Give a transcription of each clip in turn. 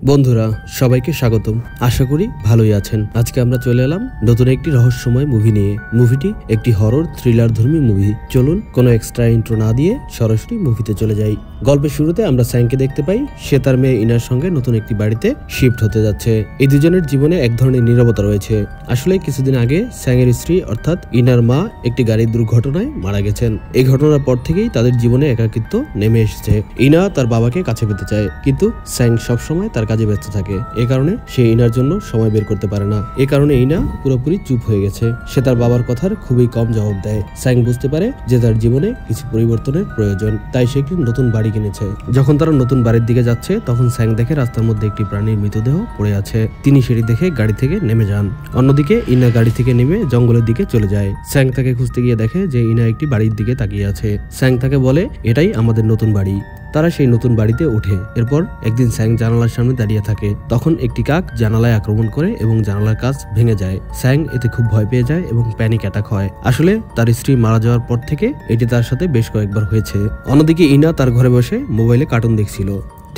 বন্ধুরা সবাইকে স্বাগতম। আশা করি ভালোই আছেন। আজকে আমরা চলে এলাম নতুন একটি রহস্যময় মুভি নিয়ে। মুভিটি একটি হরর থ্রিলার ধর্মী মুভি। চলুন কোনো এক্সট্রা ইন্ট্রো না দিয়ে সরাসরি মুভিতে চলে যাই। গল্পের শুরুতে আমরা স্যাংকে দেখতে পাই। সে তার মেয়ে ইনার সঙ্গে নতুন একটি বাড়িতে শিফট হতে যাচ্ছে। এই দুজনের জীবনে এক ধরনের নীরবতা রয়েছে। আসলে কিছুদিন আগে স্যাংয়ের স্ত্রী অর্থাৎ ইনার মা একটি গাড়ির দুর্ঘটনায় মারা গেছেন। এই ঘটনার পর থেকেই তাদের জীবনে একাকিত্ব নেমে এসেছে। ইনা তার বাবাকে কাছে পেতে চায়, কিন্তু স্যাং সবসময় তার কাজে ব্যস্ত থাকে। এ কারণে সে ইনার জন্য সময় বের করতে পারে না। এ কারণে ইনা পুরোপুরি চুপ হয়ে গেছে। সে তার বাবার কথার খুবই কম জবাব দেয়। স্যাং বুঝতে পারে যে তার জীবনে কিছু পরিবর্তনের প্রয়োজন, তাই সে একটি নতুন বাড়ি কিনেছে। যখন তারা নতুন বাড়ির দিকে যাচ্ছে তখন স্যাং দেখে রাস্তার মধ্যে একটি প্রাণীর মৃতদেহ পড়ে আছে। তিনি সেটি দেখে গাড়ি থেকে নেমে যান। অন্যদিকে ইনা গাড়ি থেকে নেমে জঙ্গলের দিকে চলে যায়। স্যাং তাকে খুঁজতে গিয়ে দেখে যে ইনা একটি বাড়ির দিকে তাকিয়ে আছে। স্যাং তাকে বলে, এটাই আমাদের নতুন বাড়ি। তারা সেই নতুন বাড়িতে ওঠে। এরপর একদিন স্যাং জানালার সামনে দাঁড়িয়ে থাকে। তখন একটি কাক জানালায় আক্রমণ করে এবং জানালার কাঁচ ভেঙে যায়। স্যাং এতে খুব ভয় পেয়ে যায় এবং প্যানিক অ্যাটাক হয়। আসলে তার স্ত্রী মারা যাওয়ার পর থেকে এটি তার সাথে বেশ কয়েকবার হয়েছে। অন্যদিকে ইনা তার ঘরে বসে মোবাইলে কার্টুন দেখছিল।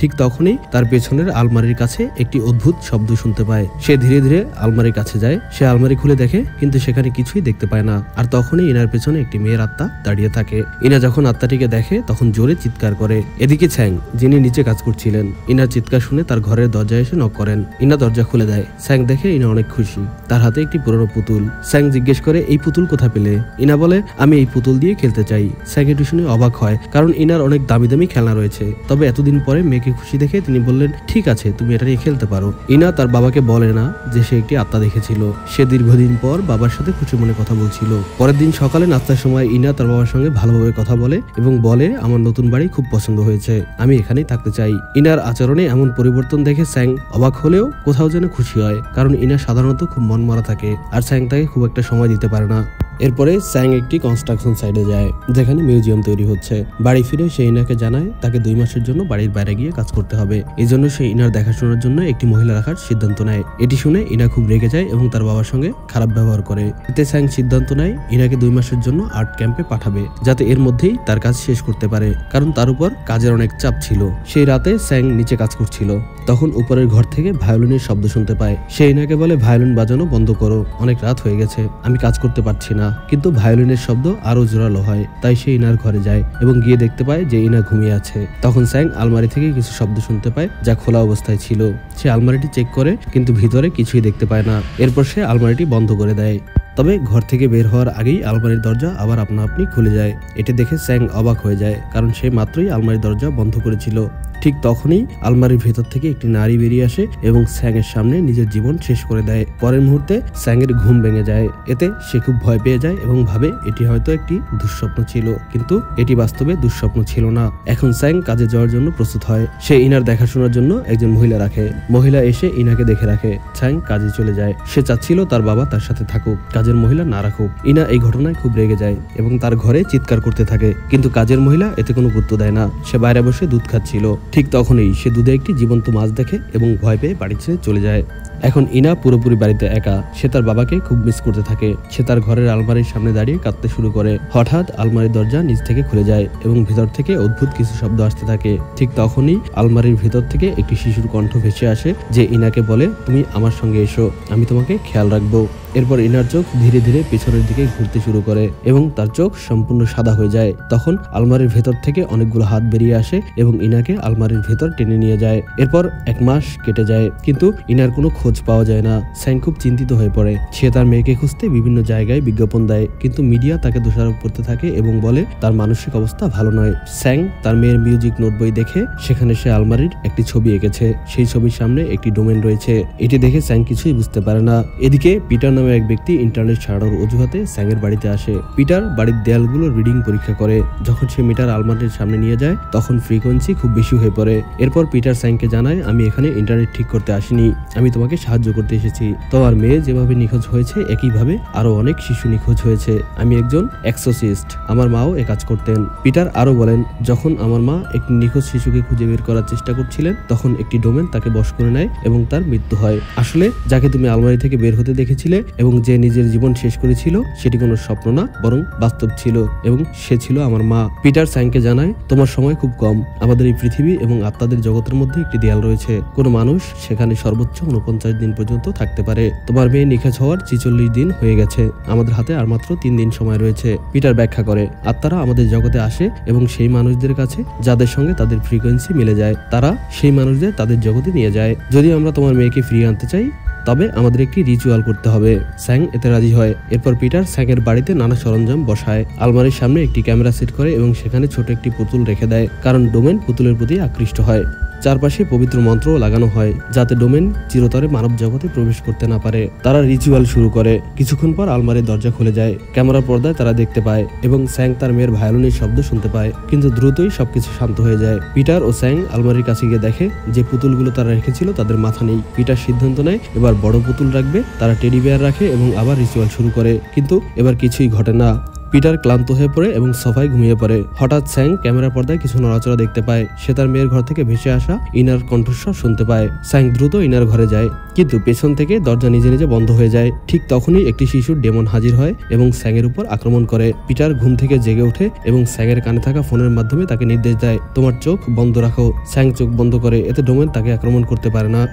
ঠিক তখনই তার পেছনের আলমারির কাছে একটি অদ্ভুত শব্দ শুনতে পায়। সে ধীরে ধীরে আলমারির কাছে যায়। সে আলমারি খুলে দেখে, কিন্তু সেখানে কিছুই দেখতে পায় না। আর তখনই ইনার পেছনে একটি মেয়ের আত্মা দাঁড়িয়ে থাকে। ইনা যখন আত্মাটিকে দেখে তখন জোরে চিৎকার করে। এদিকে স্যাং, যিনি নিচে কাজ করছিলেন, ইনার চিৎকার শুনে তার ঘরের দরজায় এসে নক করেন। ইনা দরজা খুলে দেয়। স্যাং দেখে ইনা অনেক খুশি। তার হাতে একটি পুরনো পুতুল। স্যাং জিজ্ঞেস করে, এই পুতুল কোথা পেলে? ইনা বলে, আমি এই পুতুল দিয়ে খেলতে চাই। স্যাং এটি শুনে অবাক হয়, কারণ ইনার অনেক দামি দামি খেলনা রয়েছে। তবে এতদিন পরে মেয়েকে খুশি দেখে তিনি বললেন, ঠিক আছে, তুমি এটা নিয়ে খেলতে পারো। ইনা তার বাবাকে বলে না যে সে একটি আত্মা দেখেছিল। সে দীর্ঘদিন পর বাবার সাথে খুশি মনে কথা বলছিল। পরের দিন সকালে নাস্তার সময় ইনা তার বাবার সঙ্গে ভালোভাবে কথা বলে এবং বলে, আমার নতুন বাড়ি খুব পছন্দ হয়েছে, আমি এখানেই থাকতে চাই। ইনার আচরণে এমন পরিবর্তন দেখে স্যাং অবাক হলেও কোথাও যেন খুশি হয়, কারণ ইনা সাধারণত খুব মনমরা থাকে আর স্যাং তাকে খুব একটা সময় দিতে পারে না। এরপরে স্যাং একটি কনস্ট্রাকশন সাইটে যায়, যেখানে মিউজিয়াম তৈরি হচ্ছে। বাড়ি ফিরে সে ইনাকে জানায় তাকে 2 মাসের জন্য বাড়ির বাইরে গিয়ে কাজ করতে হবে। এই জন্য সে ইনার দেখাশোনার জন্য একটি মহিলা রাখার সিদ্ধান্ত নেয়। এটি শুনে ইনা খুব রেগে যায় এবং তার বাবার সঙ্গে খারাপ ব্যবহার করে। এতে স্যাং সিদ্ধান্ত নেয় ইনাকে 2 মাসের জন্য আর্ট ক্যাম্পে পাঠাবে, যাতে এর মধ্যেই তার কাজ শেষ করতে পারে, কারণ তার উপর কাজের অনেক চাপ ছিল। সেই রাতে স্যাং নিচে কাজ করছিল। তখন উপরের ঘর থেকে ভায়োলিনের শব্দ শুনতে পায়। সে ইনাকে বলে, ভায়োলিন বাজানো বন্ধ করো, অনেক রাত হয়ে গেছে, আমি কাজ করতে পারছি না। কিন্তু ভায়োলিনের শব্দ আরো জোরালো হয়। তাই সে ইনার ঘরে যায় এবং গিয়ে দেখতে পায় যে ইনা ঘুমিয়ে আছে। তখন স্যাং আলমারি থেকে কিছু শব্দ শুনতে পায়, যা খোলা অবস্থায় ছিল। সে আলমারিটি চেক করে, কিন্তু ভিতরে কিছুই দেখতে পায় না। এরপর সে আলমারিটি বন্ধ করে দেয়। তবে ঘর থেকে বের হওয়ার আগেই আলমারির দরজা আবার আপনা আপনি খুলে যায়। এটি দেখে স্যাং অবাক হয়ে যায়, কারণ সে মাত্রই আলমারির দরজা বন্ধ করেছিল। ঠিক তখনই আলমারির ভেতর থেকে একটি নারী বেরিয়ে আসে এবং স্যাং এর সামনে নিজের জীবন শেষ করে দেয়। পরের মুহূর্তে স্যাং এর ঘুম ভেঙে যায়। এতে সে খুব ভয় পেয়ে যায় এবং ভাবে এটি হয়তো একটি দুঃস্বপ্ন ছিল, কিন্তু এটি বাস্তবে দুঃস্বপ্ন ছিল না। এখন স্যাং কাজে যাওয়ার জন্য প্রস্তুত হয়। সে ইনার দেখাশোনার জন্য একজন মহিলা রাখে। মহিলা এসে ইনাকে দেখে রাখে। স্যাং কাজে চলে যায়। সে চাচ্ছিল তার বাবা তার সাথে থাকুক, কাজের মহিলা না রাখুক। ইনা এই ঘটনায় খুব রেগে যায় এবং তার ঘরে চিৎকার করতে থাকে, কিন্তু কাজের মহিলা এতে কোনো গুরুত্ব দেয় না। সে বাইরে বসে দুধ খাচ্ছিল। ঠিক তখনই সে দুধে একটি জীবন্ত মাছ দেখে এবং ভয় পেয়ে বাড়ি ছেড়ে চলে যায়। এখন ইনা পুরোপুরি বাড়িতে একা। সে তার বাবাকে খুব মিস করতে থাকে। সে তার ঘরের আলমারির সামনে দাঁড়িয়ে কাঁদতে শুরু করে। হঠাৎ আলমারির দরজা নিচ থেকে খুলে যায় এবং ভিতর থেকে অদ্ভুত কিছু শব্দ আসতে থাকে। ঠিক তখনই আলমারির ভিতর থেকে একটি শিশুর কণ্ঠ ভেসে আসে, যে ইনাকে বলে, তুমি আমার সঙ্গে এসো, আমি তোমাকে খেয়াল রাখবো। এরপর ইনার চোখ ধীরে ধীরে পেছনের দিকে ঘুরতে শুরু করে এবং তার চোখ সম্পূর্ণ সাদা হয়ে যায়। তখন আলমারির ভেতর থেকে অনেকগুলো হাত বেরিয়ে আসে এবং ইনাকে আলমারির ভেতর টেনে নিয়ে যায়। এরপর 1 মাস কেটে যায়, কিন্তু ইনার কোনো খোঁজ পাওয়া যায় না। স্যাং খুব চিন্তিত হয়ে পড়ে। সে তার মেয়েকে খুঁজতে বিভিন্ন জায়গায় বিজ্ঞাপন দেয়, কিন্তু মিডিয়া তাকে দোষারোপ করতে থাকে এবং বলে তার মানসিক অবস্থা ভালো নয়। স্যাং তার মেয়ের মিউজিক নোট বই দেখে সেখানে সে আলমারির একটি ছবি এঁকেছে। সেই ছবির সামনে একটি ডোমেন রয়েছে। এটি দেখে স্যাং কিছুই বুঝতে পারে না। এদিকে পিটার নামে এক ব্যক্তি ইন্টারনেট ছাড়ানোর অজুহাতে স্যাং এর বাড়িতে আসে। পিটার বাড়ির দেয়ালগুলো রিডিং পরীক্ষা করে। যখন সে মিটার আলমারির সামনে নিয়ে যায় তখন ফ্রিকোয়েন্সি খুব বেশি হয়ে পড়ে। এরপর পিটার স্যাংকে জানায়, আমি এখানে ইন্টারনেট ঠিক করতে আসিনি, আমি তোমাকে সাহায্য করতে এসেছি। তোমার মেয়ে যেভাবে নিখোঁজ হয়েছে একইভাবে আরো অনেক শিশু নিখোঁজ হয়েছে। আমি একজন এক্সোসিস্ট, আমার মাও এ কাজ করতেন। পিটার আরো বলেন, যখন আমার মা একটি নিখোঁজ শিশুকে খুঁজে বের করার চেষ্টা করছিলেন তখন একটি ডোমেন তাকে বশ করে নেয় এবং তার মৃত্যু হয়। আসলে যাকে তুমি আলমারি থেকে বের হতে দেখেছিলে এবং যে নিজের জীবন শেষ করেছিল সেটি কোনো স্বপ্ন না বরং বাস্তব ছিল এবং সে ছিল আমার মা। পিটার স্যাংকে জানায়, তোমার সময় খুব কম। আমাদের এই পৃথিবী এবং আত্মাদের জগতের মধ্যে একটি দেয়াল রয়েছে। কোনো মানুষ সেখানে সর্বোচ্চ 49 দিন পর্যন্ত থাকতে পারে। তোমার মেয়ে নিখোঁজ হওয়ার 46 দিন হয়ে গেছে। আমাদের হাতে আর মাত্র 3 দিন সময় রয়েছে। পিটার ব্যাখ্যা করে, আত্মারা আমাদের জগতে আসে এবং সেই মানুষদের কাছে যাদের সঙ্গে তাদের ফ্রিকোয়েন্সি মিলে যায় তারা সেই মানুষদের তাদের জগতে নিয়ে যায়। যদি আমরা তোমার মেয়েকে ফিরিয়ে আনতে চাই তবে আমাদের একটি রিচুয়াল করতে হবে। স্যাং এতে রাজি হয়। এরপর পিটার স্যাংয়ের বাড়িতে নানা সরঞ্জাম বসায়, আলমারির সামনে একটি ক্যামেরা সেট করে এবং সেখানে ছোট একটি পুতুল রেখে দেয়, কারণ ডোমেন পুতুলের প্রতি আকৃষ্ট হয়। চারপাশে পবিত্র মন্ত্র লাগানো হয় যাতে ডোমেন চিরতরে মানব জগতে প্রবেশ করতে না পারে। তারা রিচুয়াল শুরু করে। কিছুক্ষণ পর আলমারির দরজা খুলে যায়। ক্যামেরা পর্দায় তারা দেখতে পায় এবং স্যাং তার মেয়ের ভায়োলিনের শব্দ শুনতে পায়, কিন্তু দ্রুতই সবকিছু শান্ত হয়ে যায়। পিটার ও স্যাং আলমারির কাছে গিয়ে দেখে যে পুতুলগুলো তারা রেখেছিল তাদের মাথা নেই। পিটার সিদ্ধান্ত নেয় এবার বড় পুতুল রাখবে। তারা টেডি বিয়ার রাখে এবং আবার রিচুয়াল শুরু করে, কিন্তু এবার কিছুই ঘটে না। পিটার ক্লান্ত হয়ে পড়ে এবং সোফায় ঘুমিয়ে পড়ে। হঠাৎ স্যাং ক্যামেরা পর্দায় কিছু নড়াচড়া দেখতে পায়। সে তার মেয়ের ঘর থেকে ভেসে আসা ইনার কণ্ঠস্বর শুনতে পায়। স্যাং দ্রুত ইনার ঘরে যায়, কিন্তু পেছন থেকে দরজা নিজে নিজে বন্ধ হয়ে যায়। ঠিক তখনই একটি শিশুর ডেমন হাজির হয় এবং স্যাংয়ের উপর আক্রমণ করে। পিটার ঘুম থেকে জেগে ওঠে এবং স্যাংয়ের কানে থাকা ফোনের মাধ্যমে তাকে নির্দেশ দেয়, তোমার চোখ বন্ধ রাখো। স্যাং চোখ বন্ধ করে, এতে ডোমেন তাকে আক্রমণ করতে পারে না।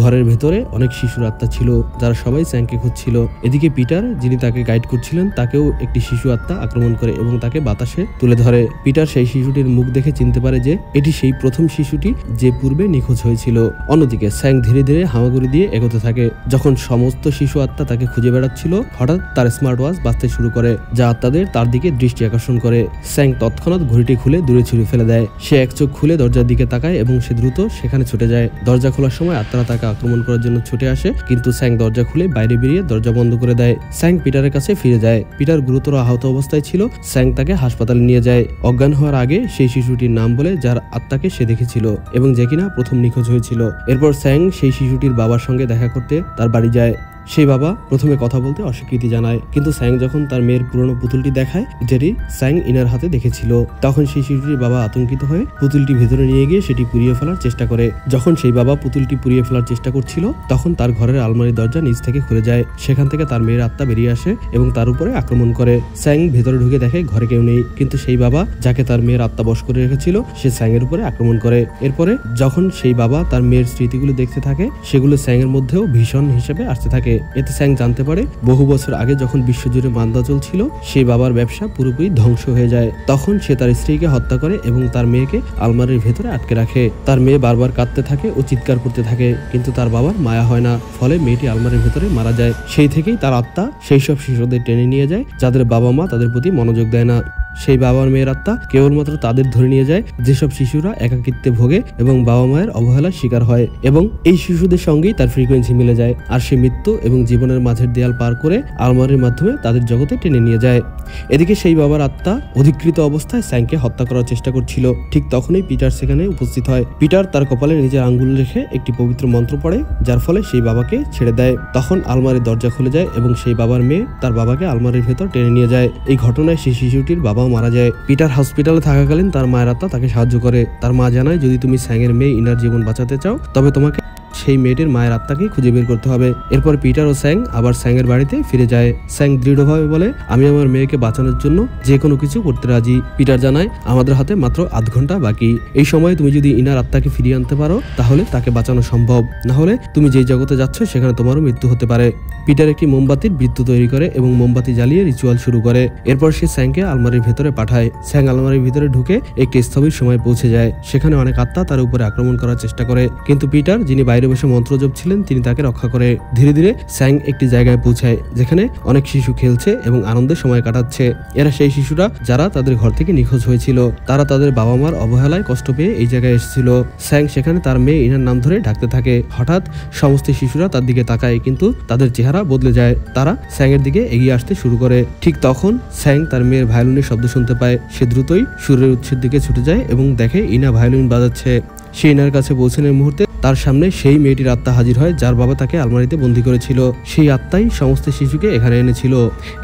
ঘরের ভেতরে অনেক শিশুর আত্মা ছিল যারা সবাই স্যাংকে খুঁজছিল। এদিকে পিটার, যিনি তাকে গাইড করছিলেন, তাকেও একটি শিশু আত্মা আক্রমণ করে এবং তাকে বাতাসে তুলে ধরে। পিটার সেই শিশুটির মুখ দেখে চিনতে পারে যে এটি সেই প্রথম শিশুটি যে পূর্বে নিখোঁজ হয়েছিল। অন্যদিকে স্যাং ধীরে ধীরে হামাগুড়ি দিয়ে এগোতে থাকে। যখন সমস্ত শিশু আত্মা তাকে খুঁজে বেড়াচ্ছিল হঠাৎ তার স্মার্ট ওয়াচ বাজতে শুরু করে, যা আত্মাদের তার দিকে দৃষ্টি আকর্ষণ করে। স্যাং তৎক্ষণাৎ ঘড়িটি খুলে দূরে ছুঁড়ে ফেলে দেয়। সে এক চোখ খুলে দরজার দিকে তাকায় এবং সে দ্রুত সেখানে ছুটে যায়। দরজা খোলার সময় আত্মারা তাকে আক্রমণ করার জন্য ছুটে আসে, কিন্তু স্যাং দরজা খুলে বাইরে বেরিয়ে দরজা বন্ধ করে দেয়। স্যাং পিটারের কাছে ফিরে যায়। পিটার গুরুতর আহত অবস্থায় ছিল। স্যাং তাকে হাসপাতালে নিয়ে যায়। অজ্ঞান হওয়ার আগে সেই শিশুটির নাম বলে যার আত্মাকে সে দেখেছিল এবং যে কিনা প্রথম নিখোঁজ হয়েছিল। এরপর স্যাং সেই শিশুটির বাবার সঙ্গে দেখা করতে তার বাড়ি যায়। সেই বাবা প্রথমে কথা বলতে অস্বীকৃতি জানায়, কিন্তু স্যাং যখন তার মেয়ের পুরনো পুতুলটি দেখায় যেটি স্যাং ইনার হাতে দেখেছিল, তখন সেই শিশুটির বাবা আতঙ্কিত হয়ে পুতুলটি ভেতরে নিয়ে গিয়ে সেটি পুড়িয়ে ফেলার চেষ্টা করে। যখন সেই বাবা পুতুলটি পুড়িয়ে ফেলার চেষ্টা করছিল তখন তার ঘরের আলমারির দরজা নিচ থেকে খুলে যায়। সেখান থেকে তার মেয়ের আত্মা বেরিয়ে আসে এবং তার উপরে আক্রমণ করে। স্যাং ভেতরে ঢুকে দেখে ঘরে কেউ নেই, কিন্তু সেই বাবা যাকে তার মেয়ের আত্মা বশ করে রেখেছিল সে স্যাং এর উপরে আক্রমণ করে। এরপরে যখন সেই বাবা তার মেয়ের স্মৃতিগুলো দেখতে থাকে সেগুলো স্যাং এর মধ্যেও ভীষণ হিসেবে আসতে থাকে। এতে স্যাং জানতে পারে বহু বছর আগে যখন বিশ্বজুড়ে মান্দা চলছিল সেই বাবার ব্যবসা পুরোপুরি ধ্বংস হয়ে যায়। তখন সে তার স্ত্রীকে হত্যা করে এবং তার মেয়েকে আলমারির ভেতরে আটকে রাখে। তার মেয়ে বারবার কাঁদতে থাকে ও চিৎকার করতে থাকে, কিন্তু তার বাবার মায়া হয় না, ফলে মেয়েটি আলমারির ভেতরে মারা যায়। সেই থেকেই তার আত্মা সেই সব শিশুদের টেনে নিয়ে যায় যাদের বাবা মা তাদের প্রতি মনোযোগ দেয় না। সেই বাবার মেয়ের আত্মা কেবলমাত্র তাদের ধরে নিয়ে যায় যেসব শিশুরা একাকিত্বে ভোগে এবং বাবা মায়ের অবহেলার শিকার হয়, এবং এই শিশুদের সঙ্গেই তার ফ্রিকোয়েন্সি মিলে যায়। আর সে মৃত্যু এবং জীবনের মাঝের দেয়াল পার করে আলমারির মাধ্যমে তাদের জগতে টেনে নিয়ে যায়। এদিকে সেই বাবার আত্মা অধিকৃত অবস্থায় স্যাংকে হত্যা করার চেষ্টা করছিল। ঠিক তখনই পিটার সেখানে উপস্থিত হয়। পিটার তার কপালে নিজের আঙ্গুল রেখে একটি পবিত্র মন্ত্র পড়ে, যার ফলে সেই বাবাকে ছেড়ে দেয়। তখন আলমারির দরজা খুলে যায় এবং সেই বাবার মেয়ে তার বাবাকে আলমারির ভেতর টেনে নিয়ে যায়। এই ঘটনায় সেই শিশুটির বাবা মারা যায়। পিটার হসপিটালে থাকাকালীন তার মায়ের আত্মা তাকে সাহায্য করে। তার মা জানায় যদি তুমি স্যাংয়ের মেয়ে ইনার জীবন বাঁচাতে চাও তবে তোমাকে সেই মেয়েটির মায়ের আত্মাকে খুঁজে বের করতে হবে। এরপর পিটার ও স্যাং আবার স্যাংয়ের বাড়িতে ফিরে যায়। স্যাং দৃঢ়ভাবে বলে, আমি আমার মেয়েকে বাঁচানোর জন্য যে কোনো কিছু করতে রাজি। পিটার জানায়, আমাদের হাতে মাত্র আধ ঘন্টা বাকি। এই সময় তুমি যদি ইনার আত্মাকে ফিরিয়ে আনতে পারো তাহলে তাকে বাঁচানো সম্ভব, না হলে তুমি যে জগতে যাচ্ছ সেখানে তোমারও মৃত্যু হতে পারে। পিটার একটি মোমবাতির বৃত্ত তৈরি করে এবং মোমবাতি জ্বালিয়ে রিচুয়াল শুরু করে। এরপর সে স্যাংকে আলমারির ভেতরে পাঠায়। স্যাং আলমারির ভিতরে ঢুকে একটি স্থবির সময় পৌঁছে যায়। সেখানে অনেক আত্মা তার উপরে আক্রমণ করার চেষ্টা করে, কিন্তু পিটার, যিনি বাইরে বসে মন্ত্র জপছিলেন, তিনি তাকে রক্ষা করে। ধীরে ধীরে স্যাং একটি জায়গায় পৌঁছায় যেখানে অনেক শিশু খেলছে এবং আনন্দের সময় কাটাচ্ছে। এরা সেই শিশুরা যারা তাদের ঘর থেকে নিখোঁজ হয়েছিল। তারা তাদের বাবা মার অবহেলায় কষ্ট পেয়ে এই জায়গায় এসেছিল। স্যাং সেখানে তার মেয়ে ইনার নাম ধরে ডাকতে থাকে। হঠাৎ সমস্ত শিশুরা তার দিকে তাকায়, কিন্তু তাদের চেহারা বদলে যায়। তারা স্যাং এর দিকে এগিয়ে আসতে শুরু করে। ঠিক তখন স্যাং তার মেয়ের ভায়োলিনের শব্দ শুনতে পায়। সে দ্রুতই সুরের উৎসের দিকে ছুটে যায় এবং দেখে ইনা ভায়োলিন বাজাচ্ছে। সে ইনার কাছে পৌঁছানোর মুহূর্তে তার সামনে সেই মেয়েটির আত্মা হাজির হয় যার বাবা তাকে আলমারিতে বন্দী করেছিল। সেই আত্মাই সমস্ত শিশুকে এখানে এনেছিল।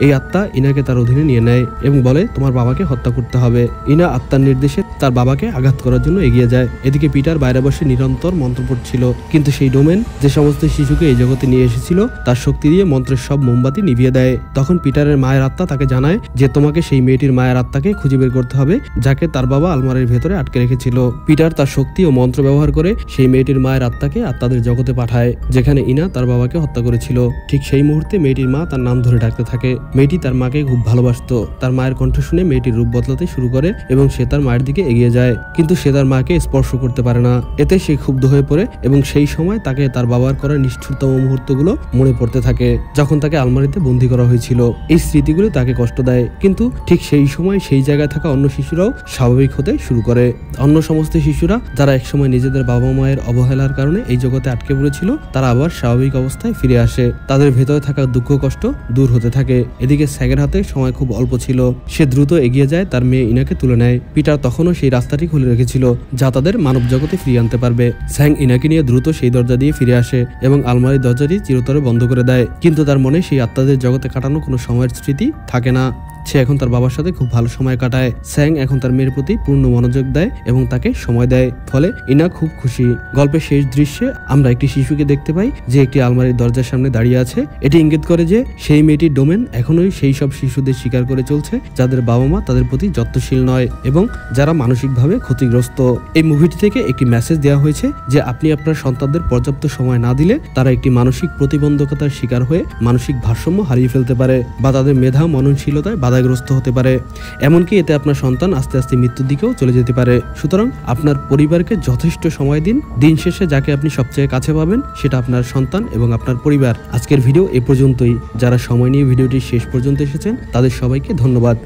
এই আত্মা ইনাকে তার অধীনে নিয়ে নেয় এবং বলে তোমার বাবাকে হত্যা করতে হবে। ইনা আত্মার নির্দেশে তার বাবাকে আঘাত করার জন্য এগিয়ে যায়। এদিকে পিটার বাইরে বসে নিরন্তর মন্ত্র পড়ছিল, কিন্তু সেই ডোমেন যে সমস্ত শিশুকে এই জগতে নিয়ে এসেছিল তার শক্তি দিয়ে মন্ত্রের সব মোমবাতি নিভিয়ে দেয়। তখন পিটারের মায়ের আত্মা তাকে জানায় যে তোমাকে সেই মেয়েটির মায়ের আত্মাকে খুঁজে বের করতে হবে যাকে তার বাবা আলমারির ভেতরে আটকে রেখেছিল। পিটার তার শক্তি ও মন্ত্র ব্যবহার করে সেই মেয়েটির মায়ের আত্মাকে আত্মাদের জগতে পাঠায় যেখানে ইনা তার বাবাকে হত্যা করেছিল। ঠিক সেই মুহূর্তে মেয়েটির মা তার নাম ধরে ডাকতে থাকে। মেয়েটি তার মাকে খুব ভালোবাসতো। তার মায়ের কণ্ঠ শুনে মেয়েটির রূপ বদলাতে শুরু করে এবং সে তার মায়ের দিকে এগিয়ে যায়, কিন্তু সে তার মাকে স্পর্শ করতে পারে না। এতে সে ক্ষুব্ধ হয়ে পড়ে এবং সেই সময় তাকে তার বাবার করা নিষ্ঠুরতম মুহূর্তগুলো মনে পড়তে থাকে যখন তাকে আলমারিতে বন্দী করা হয়েছিল। এই স্মৃতিগুলো তাকে কষ্ট দেয়, কিন্তু ঠিক সেই সময় সেই জায়গায় থাকা অন্য শিশুরাও স্বাভাবিক হতে শুরু করে। অন্য সমস্ত শিশুরা যারা একসময় নিজেদের বাবা মায়ের অবহেলার কারণে এই জগতে আটকে পড়েছিল তারা আবার স্বাভাবিক অবস্থায় ফিরে আসে। তাদের ভেতরে থাকা দুঃখ কষ্ট দূর হতে থাকে। এদিকে স্যাগের হাতে সময় খুব অল্প ছিল। সে দ্রুত এগিয়ে যায় তার মেয়ে ইনাকে তুলে নেয়। পিটার তখনও সেই রাস্তাটি খুলে রেখেছিল যা তাদের মানব জগতে ফিরিয়ে আনতে পারবে। স্যাং ইনাকে নিয়ে দ্রুত সেই দরজা দিয়ে ফিরে আসে এবং আলমারির দরজাটি চিরতরে বন্ধ করে দেয়, কিন্তু তার মনে সেই আত্মাদের জগতে কাটানো কোনো সময়ের স্মৃতি থাকে না। সে এখন তার বাবার সাথে খুব ভালো সময় কাটায়। স্যাং এখন তার মেয়ের প্রতি পূর্ণ মনোযোগ দেয় এবং তাকে সময় দেয়, ফলে ইনা খুব খুশি। গল্পের শেষ দৃশ্যে আমরা একটি শিশুকে দেখতে পাই যে একটি আলমারির দরজার সামনে দাঁড়িয়ে আছে। এটি ইঙ্গিত করে যে সেই মেয়েটির ডোমেন এখনোই সেই সব শিশুদের শিকার করে চলছে যাদের বাবা মা তাদের প্রতি যত্নশীল নয় এবং যারা মানসিকভাবে ক্ষতিগ্রস্ত। এই মুভিটি থেকে একটি মেসেজ দেওয়া হয়েছে যে আপনি আপনার সন্তানদের পর্যাপ্ত সময় না দিলে তারা একটি মানসিক প্রতিবন্ধকতার শিকার হয়ে মানসিক ভারসাম্য হারিয়ে ফেলতে পারে বা তাদের মেধা মননশীলতায় বাধাগ্রস্ত হতে পারে। এমনকি এতে আপনার সন্তান আস্তে আস্তে মৃত্যুর দিকেও চলে যেতে পারে। সুতরাং আপনার পরিবারকে যথেষ্ট সময় দিন। দিন শেষে যাকে আপনি সবচেয়ে কাছে পাবেন সেটা আপনার সন্তান এবং আপনার পরিবার। আজকের ভিডিও এ পর্যন্তই। যারা সময় নিয়ে ভিডিওটি শেষ পর্যন্ত এসেছেন তাদের সবাইকে ধন্যবাদ।